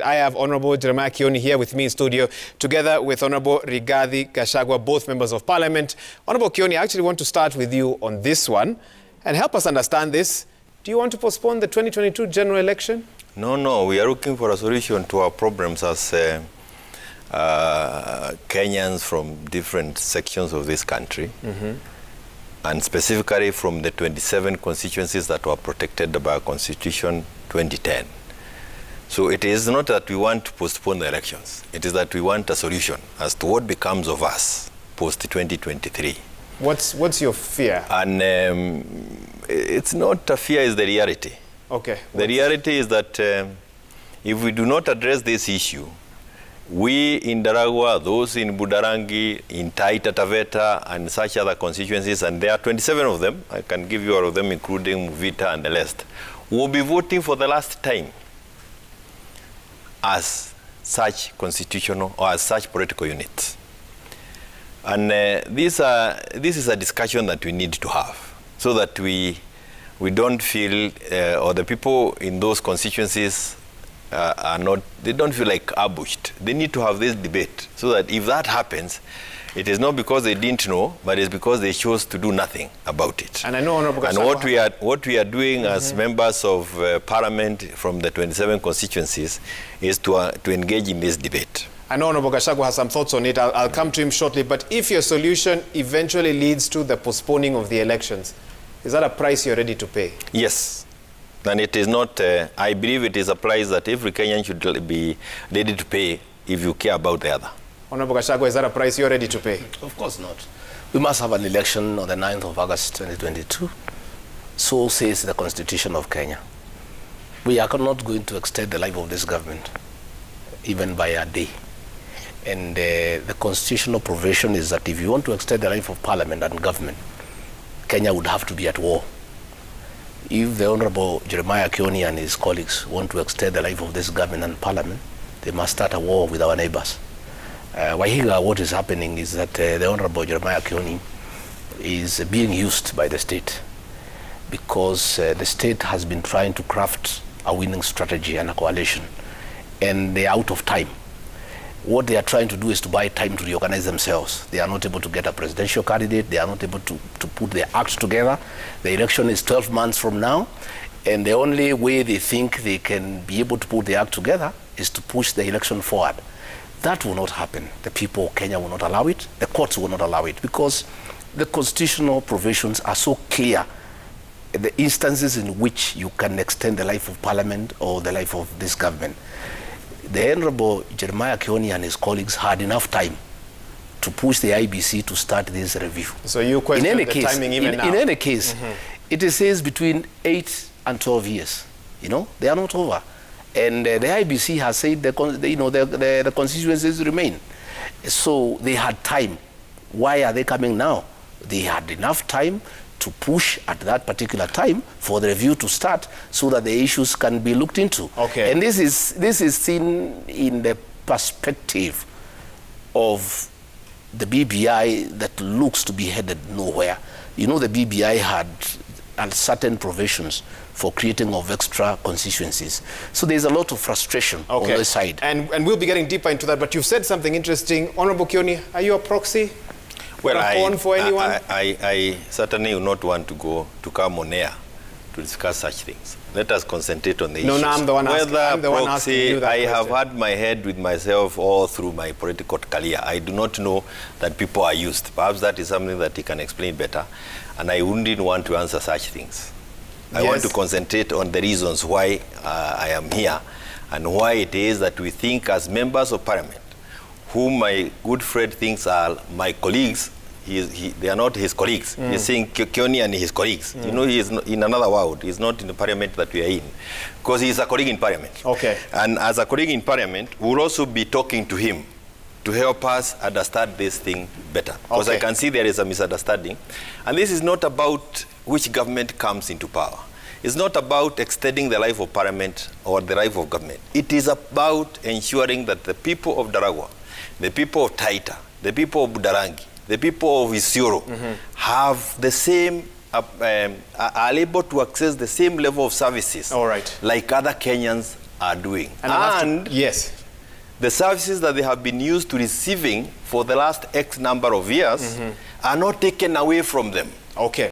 I have Honorable Jeremiah Kioni here with me in studio, together with Honorable Rigathi Gachagua, both members of Parliament. Honorable Kioni, I actually want to start with you on this one and help us understand this. Do you want to postpone the 2022 general election? No. We are looking for a solution to our problems as Kenyans from different sections of this country, and specifically from the 27 constituencies that were protected by our Constitution 2010. So it is not that we want to postpone the elections. It is that we want a solution as to what becomes of us post-2023. What's your fear? And it's not a fear, it's the reality. Okay. The reality is that if we do not address this issue, we in Daragwa, those in Budarangi, in Taita Taveta, and such other constituencies, and there are 27 of them, I can give you all of them, including Mvita and the rest, will be voting for the last time as such constitutional or as such political units. And this is a discussion that we need to have so that we don't feel, or the people in those constituencies they don't feel like ambushed. They need to have this debate so that if that happens, it is not because they didn't know, but it's because they chose to do nothing about it. And I know, Honorable and what we are doing as members of Parliament from the 27 constituencies is to engage in this debate. I know Honorable Gachagua has some thoughts on it. I'll come to him shortly. But if your solution eventually leads to the postponing of the elections, is that a price you're ready to pay? Yes. And it is not, I believe it is a price that every Kenyan should be ready to pay if you care about the other. Honorable Gachagua, is that a price you're ready to pay? Of course not. We must have an election on the 9th of August 2022. So says the Constitution of Kenya. We are not going to extend the life of this government, even by a day. And the constitutional provision is that if you want to extend the life of Parliament and government, Kenya would have to be at war. If the Honorable Jeremiah Kioni and his colleagues want to extend the life of this government and Parliament, they must start a war with our neighbors. Wahiga, what is happening is that the Honorable Jeremiah Kioni is being used by the state because the state has been trying to craft a winning strategy and a coalition, and they are out of time. What they are trying to do is to buy time to reorganize themselves. They are not able to get a presidential candidate. They are not able to put their act together. The election is 12 months from now, and the only way they think they can be able to put their act together is to push the election forward. That will not happen. The people of Kenya will not allow it. The courts will not allow it because the constitutional provisions are so clear. The instances in which you can extend the life of Parliament or the life of this government. The Honorable Jeremiah Kioni and his colleagues had enough time to push the IBC to start this review. So you question the timing even now? In any case, it says between 8 and 12 years. You know, they are not over. And the IBC has said the constituencies remain. So they had time. Why are they coming now? They had enough time to push at that particular time for the review to start so that the issues can be looked into. Okay. And this is seen in the perspective of the BBI that looks to be headed nowhere. You know, the BBI had certain provisions for creating of extra constituencies. So there's a lot of frustration on this side. And we'll be getting deeper into that, but you've said something interesting. Honorable Kioni, are you a proxy? Well, I certainly will not want to come on air to discuss such things. Let us concentrate on the issues. No, I'm the one asking. I'm the one asking you that question. I have had my head with myself all through my political career. I do not know that people are used. Perhaps that is something that he can explain better. And I wouldn't want to answer such things. I want to concentrate on the reasons why I am here and why it is that we think as members of Parliament, whom my good friend thinks are my colleagues, they are not his colleagues. He's saying Kioni and his colleagues. You know, he is in another world. He's not in the Parliament that we are in. Because he's a colleague in Parliament. Okay. And as a colleague in Parliament, we'll also be talking to him to help us understand this thing better. Because I can see there is a misunderstanding. And this is not about which government comes into power. It's not about extending the life of Parliament or the life of government. It is about ensuring that the people of Daragwa, the people of Taita, the people of Budarangi, the people of Isiolo have the same are able to access the same level of services like other Kenyans are doing. And yes, the services that they have been used to receiving for the last X number of years are not taken away from them. okay.